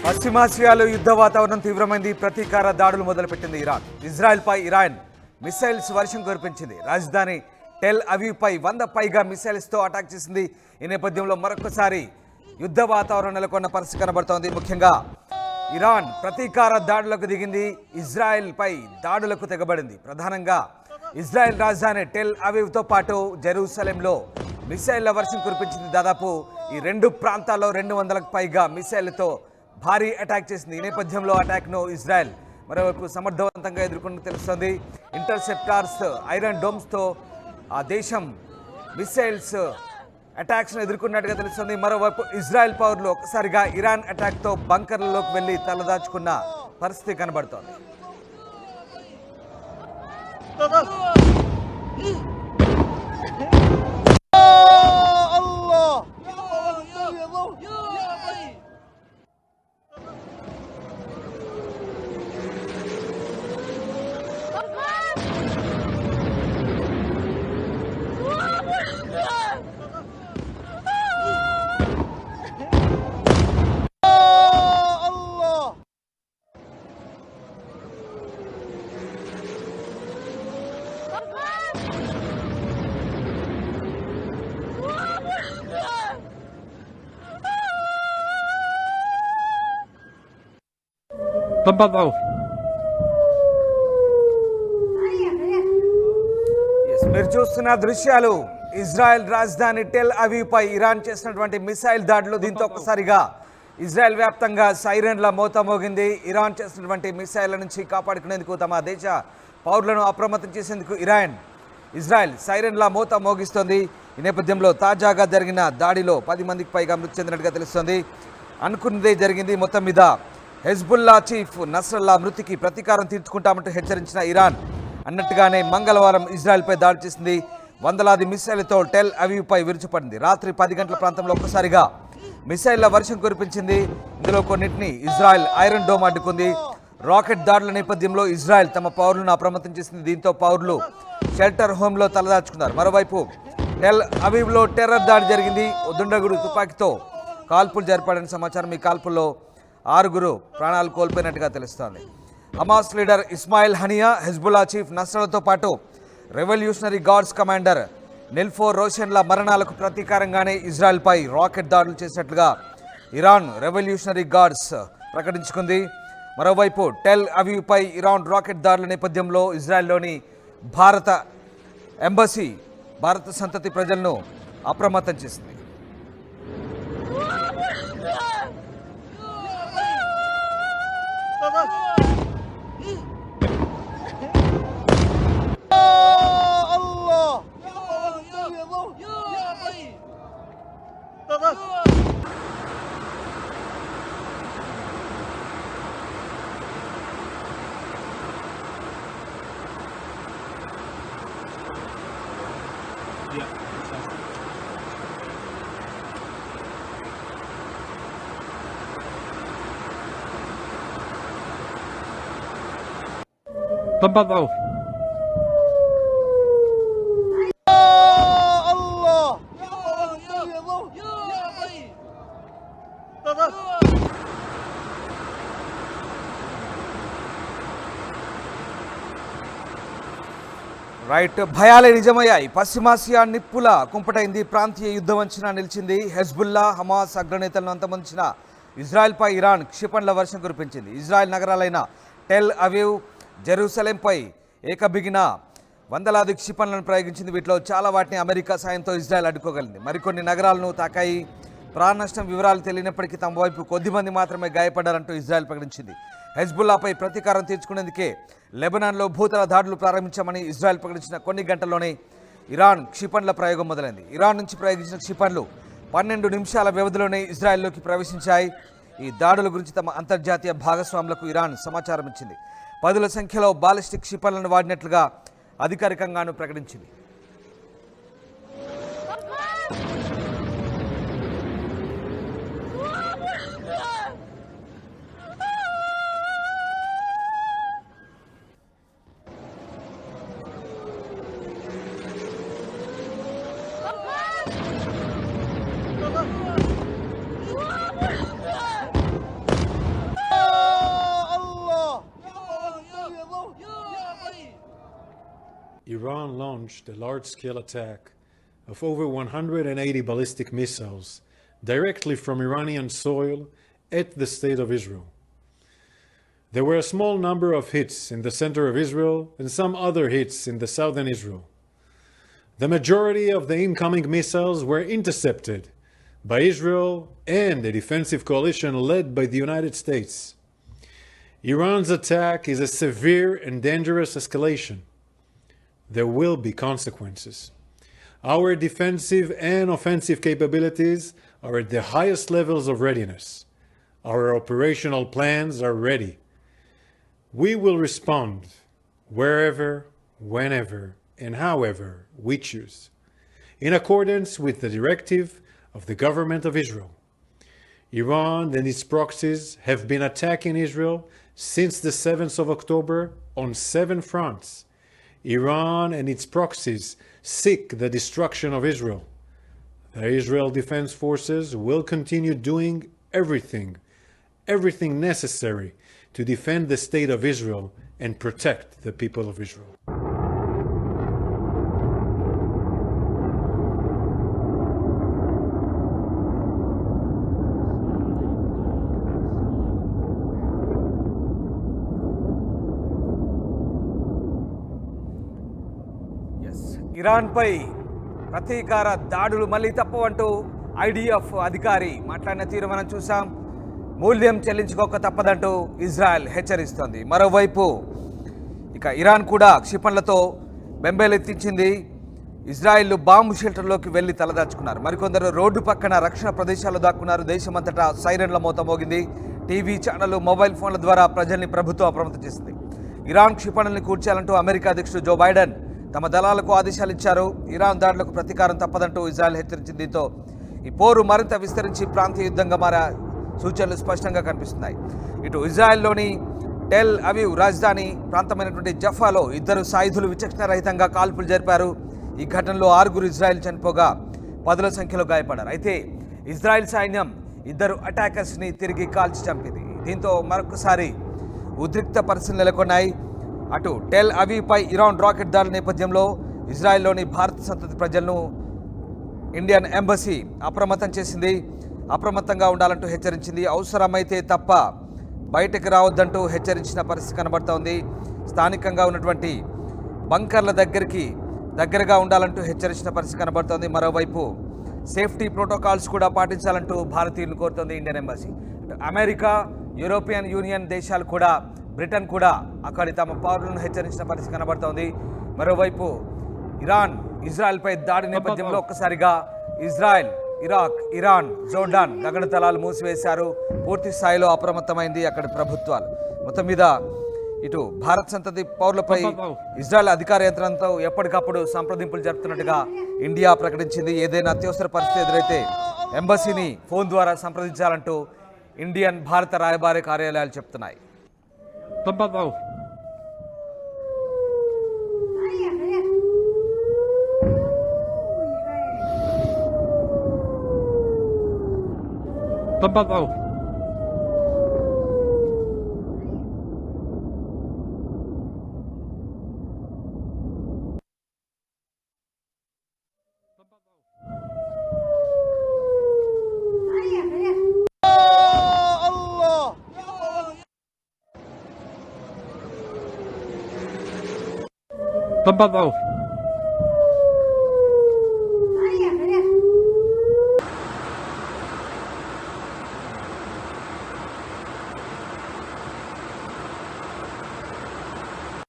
పశ్చిమాసియాలో యుద్ధ వాతావరణం తీవ్రమైంది. ప్రతీకార దాడులు మొదలుపెట్టింది ఇరాన్. ఇజ్రాయెల్పై ఇరాన్ మిసైల్స్ వర్షం కురిపించింది. రాజధాని టెల్ అవీవ్పై 100 పైగా మిసైల్స్తో అటాక్ చేసింది. ఈ నేపథ్యంలో మరొకసారి యుద్ధ వాతావరణం నెలకొన్న పరిస్థితి కనబడుతోంది. ముఖ్యంగా ఇరాన్ ప్రతీకార దాడులకు దిగింది. ఇజ్రాయెల్పై దాడులకు తెగబడింది. ప్రధానంగా ఇజ్రాయెల్ రాజధాని టెల్ అవీవ్తో పాటు జెరూసలేంలో మిసైళ్ల వర్షం కురిపించింది. దాదాపు ఈ రెండు ప్రాంతాల్లో 200కు పైగా మిసైళ్లతో భారీ అటాక్ చేసింది. ఈ నేపథ్యంలో అటాక్ను ఇజ్రాయెల్ మరోవైపు సమర్థవంతంగా ఎదుర్కొన్నట్టు తెలుస్తోంది. ఇంటర్సెప్టార్స్, ఐరన్ డోమ్స్తో ఆ దేశం మిసైల్స్ అటాక్స్ను ఎదుర్కొన్నట్టుగా తెలుస్తుంది. మరోవైపు ఇజ్రాయెల్ పౌరులు ఒక్కసారిగా ఇరాన్ అటాక్తో బంకర్లలోకి వెళ్లి తలదాచుకున్న పరిస్థితి కనబడుతోంది. تفضلوا. మీరు చూస్తున్న దృశ్యాలు ఇజ్రాయెల్ రాజధాని టెల్ అవీవ్పై ఇరాన్ చేసినటువంటి మిసైల్ దాడులు. దీంతో ఒక్కసారిగా ఇజ్రాయెల్ వ్యాప్తంగా సైరన్ల మోత మోగింది. ఇరాన్ చేసినటువంటి మిసైళ్ల నుంచి కాపాడుకునేందుకు తమ దేశ పౌరులను అప్రమత్తం చేసేందుకు ఇజ్రాయెల్ సైరన్ల మోత మోగిస్తోంది. ఈ నేపథ్యంలో తాజాగా జరిగిన దాడిలో 10 మందికి పైగా మృతి చెందినట్టుగా తెలుస్తోంది. అనుకున్నదే జరిగింది. మొత్తం మీద హెజ్బుల్లా చీఫ్ నస్రల్లా మృతికి ప్రతీకారం తీర్చుకుంటామంటూ హెచ్చరించిన ఇరాన్ అన్నట్టుగానే మంగళవారం ఇజ్రాయెల్పై దాడి చేసింది. వందలాది మిసైళ్లతో టెల్ అవీవ్పై విరుచుపడింది. రాత్రి 10 గంటల ప్రాంతంలో ఒక్కసారిగా మిసైళ్ల వర్షం కురిపించింది. ఇందులో కొన్నింటిని ఇజ్రాయెల్ ఐరన్ డోమ్ అడ్డుకుంది. రాకెట్ దాడుల నేపథ్యంలో ఇజ్రాయెల్ తమ పౌరులను అప్రమత్తం చేసింది. దీంతో పౌరులు షెల్టర్ హోమ్లో తలదాచుకున్నారు. మరోవైపు టెల్ అవీవ్లో టెర్రర్ దాడి జరిగింది. దుండగుడు తుపాకీతో కాల్పులు జరిపాడని సమాచారం. ఈ కాల్పుల్లో 6 ప్రాణాలు కోల్పోయినట్టుగా తెలుస్తోంది. Hamas leader Ismail Haniyeh, Hezbollah chief నస్రల్లాతో పాటు రెవల్యూషనరీ గార్డ్స్ కమాండర్ నిల్ఫోర్ రోషన్ల మరణాలకు ప్రతీకారంగానే ఇజ్రాయెల్పై రాకెట్ దాడులు చేసినట్లుగా ఇరాన్ రెవల్యూషనరీ గార్డ్స్ ప్రకటించుకుంది. మరోవైపు టెల్ అవీవ్పై ఇరాన్ రాకెట్ దాడుల నేపథ్యంలో ఇజ్రాయెల్లోని భారత ఎంబసీ భారత సంతతి ప్రజలను అప్రమత్తం చేసింది. تفضلوا. రైట్, భయాలే నిజమయ్యాయి. పశ్చిమాసియా నిప్పుల కుంపటైంది. ప్రాంతీయ యుద్ధం అంచనా నిలిచింది. హెజ్బుల్లా, హమాస్ అగ్రనేతలను అంతమొందించిన ఇజ్రాయెల్పై ఇరాన్ క్షిపణుల వర్షం కురిపించింది. ఇజ్రాయెల్ నగరాలైన టెల్ అవీవ్, జెరూసలేంపై ఏకబిగిన వందలాది క్షిపణులను ప్రయోగించింది. వీటిలో చాలా వాటిని అమెరికా సాయంతో ఇజ్రాయెల్ అడ్డుకోగలిగింది. మరికొన్ని నగరాలను తాకాయి. ప్రాణ నష్టం వివరాలు తెలియనప్పటికీ తమ వైపు కొద్దిమంది మాత్రమే గాయపడ్డారంటూ ఇజ్రాయెల్ ప్రకటించింది. హెజ్బుల్లాపై ప్రతీకారం తీర్చుకునేందుకే లెబనాన్లో భూతల దాడులు ప్రారంభించామని ఇజ్రాయెల్ ప్రకటించిన కొన్ని గంటల్లోనే ఇరాన్ క్షిపణుల ప్రయోగం మొదలైంది. ఇరాన్ నుంచి ప్రయోగించిన క్షిపణులు 12 నిమిషాల వ్యవధిలోనే ఇజ్రాయెల్లోకి ప్రవేశించాయి. ఈ దాడుల గురించి తమ అంతర్జాతీయ భాగస్వాములకు ఇరాన్ సమాచారం ఇచ్చింది. 10ల సంఖ్యలో బాలిస్టిక్ క్షిపణులను వాడినట్లుగా అధికారికంగాను ప్రకటించింది. Iran launched a large-scale attack of over 180 ballistic missiles directly from Iranian soil at the State of Israel. There were a small number of hits in the center of Israel and some other hits in the southern Israel. The majority of the incoming missiles were intercepted by Israel and a defensive coalition led by the United States. Iran's attack is a severe and dangerous escalation. There will be consequences. Our defensive and offensive capabilities are at the highest levels of readiness. Our operational plans are ready. We will respond wherever, whenever, and however we choose, in accordance with the directive of the government of Israel. Iran and its proxies have been attacking Israel since the 7th of October on 7 fronts. Iran and its proxies seek the destruction of Israel. The Israel Defense Forces will continue doing everything necessary to defend the state of Israel and protect the people of Israel. ఇరాన్పై ప్రతీకార దాడులు మళ్ళీ తప్పవంటూ IDF అధికారి మాట్లాడిన తీరు మనం చూసాం. మూల్యం చెల్లించుకోక తప్పదంటూ Israel హెచ్చరిస్తోంది. మరోవైపు ఇక ఇరాన్ కూడా క్షిపణులతో బెంబేలెత్తించింది. ఇజ్రాయెల్ బాంబు షెల్టర్లోకి వెళ్లి తలదాచుకున్నారు. మరికొందరు రోడ్డు పక్కన రక్షణ ప్రదేశాల్లో దాక్కున్నారు. దేశమంతటా సైరన్ల మోత మోగింది. టీవీ ఛానళ్లు, మొబైల్ ఫోన్ల ద్వారా ప్రజల్ని ప్రభుత్వం అప్రమత్తం చేసింది. ఇరాన్ క్షిపణుల్ని కూర్చాలంటూ అమెరికా అధ్యక్షుడు జో బైడెన్ తమ దళాలకు ఆదేశాలు ఇచ్చారు. ఇరాన్ దాడులకు ప్రతీకారం తప్పదంటూ ఇజ్రాయెల్ హెచ్చరించింది. దీంతో ఈ పోరు మరింత విస్తరించి ప్రాంతీయ యుద్ధంగా మారే సూచనలు స్పష్టంగా కనిపిస్తున్నాయి. ఇటు ఇజ్రాయెల్లోని టెల్ అవీవ్ రాజధాని ప్రాంతమైనటువంటి జఫాలో ఇద్దరు సాయుధులు విచక్షణరహితంగా కాల్పులు జరిపారు. ఈ ఘటనలో 6 ఇజ్రాయెల్ చనిపోగా 10ల సంఖ్యలో గాయపడ్డారు. అయితే ఇజ్రాయెల్ సైన్యం ఇద్దరు అటాకర్స్ని తిరిగి కాల్చి చంపింది. దీంతో మరొకసారి ఉద్రిక్త పరిస్థితులు నెలకొన్నాయి. అటు టెల్ అవీవ్పై ఇరాన్ రాకెట్ దాడుల నేపథ్యంలో ఇజ్రాయెల్లోని భారత సంతతి ప్రజలను ఇండియన్ ఎంబసీ అప్రమత్తం చేసింది. అప్రమత్తంగా ఉండాలంటూ హెచ్చరించింది. అవసరమైతే తప్ప బయటకు రావద్దంటూ హెచ్చరించిన పరిస్థితి కనబడుతోంది. స్థానికంగా ఉన్నటువంటి బంకర్ల దగ్గరగా ఉండాలంటూ హెచ్చరించిన పరిస్థితి కనబడుతోంది. మరోవైపు సేఫ్టీ ప్రోటోకాల్స్ కూడా పాటించాలంటూ భారతీయులను కోరుతోంది Indian embassy. America, European union దేశాలు కూడా, బ్రిటన్ కూడా అక్కడి తమ పౌరులను హెచ్చరించిన పరిస్థితి కనబడుతోంది. మరోవైపు ఇజ్రాయెల్పై దాడి నేపథ్యంలో ఒక్కసారిగా ఇజ్రాయెల్, ఇరాక్, ఇరాన్, జోర్డాన్ గగనతలాలు మూసివేశారు. పూర్తి స్థాయిలో అప్రమత్తమైంది అక్కడి ప్రభుత్వాలు. మొత్తం మీద ఇటు భారత సంతతి పౌరులపై ఇజ్రాయెల్ అధికార యంత్రంతో ఎప్పటికప్పుడు సంప్రదింపులు జరుపుతున్నట్టుగా ఇండియా ప్రకటించింది. ఏదైనా అత్యవసర పరిస్థితి ఎదురైతే ఎంబసీని ఫోన్ ద్వారా సంప్రదించాలంటూ ఇండియన్, భారత రాయబారి కార్యాలయాలు చెప్తున్నాయి. تفضلوا.